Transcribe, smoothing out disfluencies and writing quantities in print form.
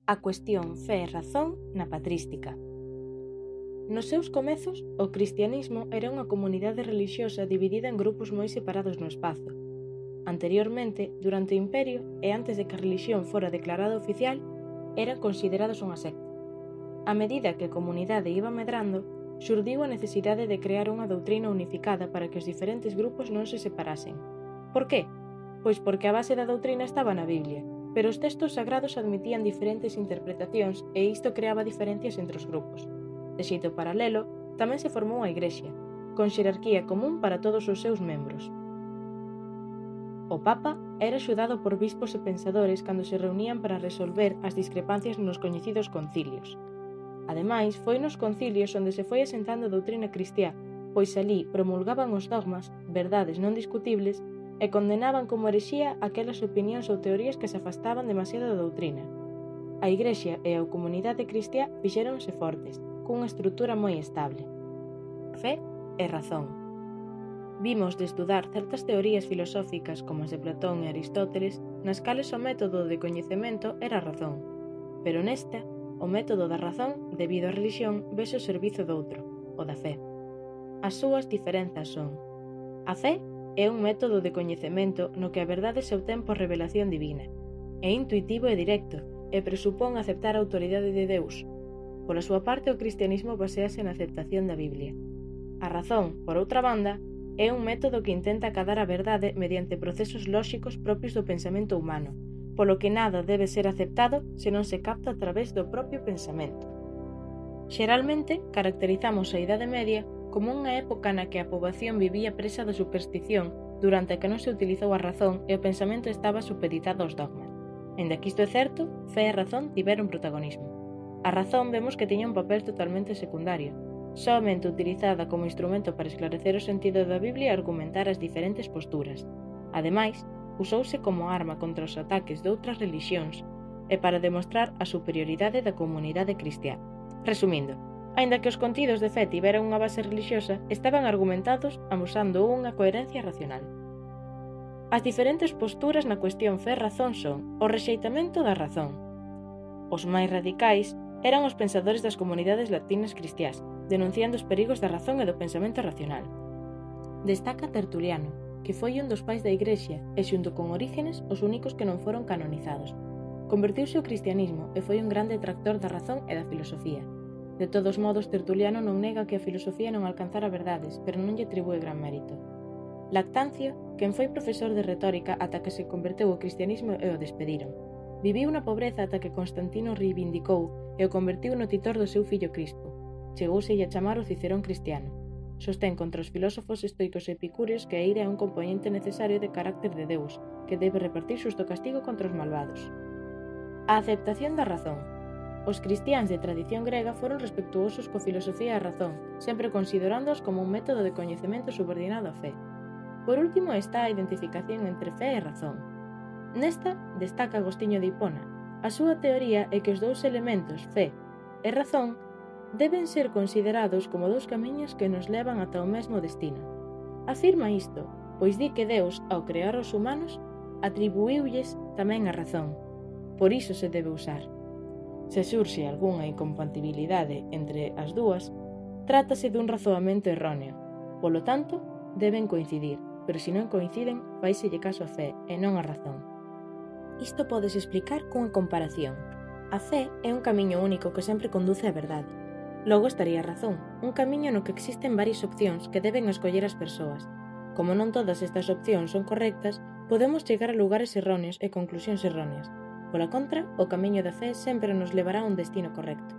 A cuestión fe e razón na patrística. Nos seus comezos, o cristianismo era unha comunidade relixiosa dividida en grupos moi separados no espazo. Anteriormente, durante o Imperio e antes de que a relixión fora declarada oficial, eran considerados unha secta. A medida que a comunidade iba medrando, xurdiu a necesidade de crear unha doutrina unificada para que os diferentes grupos non se separasen. Por qué? Pois porque a base da doutrina estaba na Biblia, pero os textos sagrados admitían diferentes interpretacións e isto creaba diferencias entre os grupos. De xeito paralelo, tamén se formou a Igrexa, con xerarquía común para todos os seus membros. O Papa era axudado por bispos e pensadores cando se reunían para resolver as discrepancias nos coñecidos concilios. Ademais, foi nos concilios onde se foi asentando a doutrina cristiá, pois alí promulgaban os dogmas, verdades non discutibles, e condenaban como herexía aquelas opinións ou teorías que se afastaban demasiado da doutrina. A Igrexa e a comunidade cristiá fixéronse fortes, cunha estrutura moi estable. Fe e razón. Vimos de estudar certas teorías filosóficas como as de Platón e Aristóteles, nas cales o método de coñecemento era a razón, pero nesta, o método da razón, debido á relixión, vese ao servizo doutro, o da fe. As súas diferenzas son: a fe é un método de coñecemento no que a verdade se obtén por revelación divina. É intuitivo e directo, e presupón aceptar a autoridade de Deus. Pola súa parte, o cristianismo basease na aceptación da Biblia. A razón, por outra banda, é un método que intenta acadar a verdade mediante procesos lóxicos propios do pensamento humano, polo que nada debe ser aceptado se non se capta a través do propio pensamento. Xeralmente, caracterizamos a Idade Media como unha época na que a poboación vivía presa da superstición durante a que non se utilizou a razón e o pensamento estaba supeditado aos dogmas. Aínda que isto é certo, fe e razón tiveron protagonismo. A razón vemos que tiña un papel totalmente secundario, somente utilizada como instrumento para esclarecer o sentido da Biblia e argumentar as diferentes posturas. Ademais, usouse como arma contra os ataques de outras relixións e para demostrar a superioridade da comunidade cristiá. Resumindo, aínda que os contidos de fe tiveran unha base relixiosa, estaban argumentados amosando unha coherencia racional. As diferentes posturas na cuestión fe e razón son o rexeitamento da razón. Os máis radicais eran os pensadores das comunidades latinas cristiás, denunciando os perigos da razón e do pensamento racional. Destaca Tertuliano, que foi un dos pais da Igrexa e xunto con Orígenes os únicos que non foron canonizados. Convertiuse ao cristianismo e foi un gran detractor da razón e da filosofía. De todos modos, Tertuliano non nega que a filosofía non alcanzara verdades, pero non lle atribúe gran mérito. Lactancio, quen foi profesor de retórica ata que se converteu ao cristianismo e o despediron. Viviu na pobreza ata que Constantino reivindicou e o convertiu no titor do seu fillo Crispo. Chegouselle a chamar o Cicerón cristiano. Sostén contra os filósofos estoicos e epicúreos que a ira é un componente necesario de carácter de Deus, que debe repartir xusto castigo contra os malvados. A aceptación da razón. Os cristiáns de tradición grega foron respectuosos coa filosofía e a razón, sempre considerándoos como un método de coñecemento subordinado á fe. Por último está a identificación entre fe e razón. Nesta destaca Agostinho de Hipona. A súa teoría é que os dous elementos, fe e razón, deben ser considerados como dous camiños que nos levan ata o mesmo destino. Afirma isto, pois di que Deus, ao crear os humanos, atribuíulles tamén a razón. Por iso se debe usar. Se surxe algunha incompatibilidade entre as dúas, trátase dun razoamento erróneo. Polo tanto, deben coincidir, pero se non coinciden, faíselle caso a fe e non a razón. Isto podes explicar cunha comparación. A fe é un camiño único que sempre conduce á verdade. Logo estaría a razón, un camiño no que existen varias opcións que deben escoller as persoas. Como non todas estas opcións son correctas, podemos chegar a lugares erróneos e conclusións erróneas. Pola contra, o camiño da fe sempre nos levará a un destino correcto.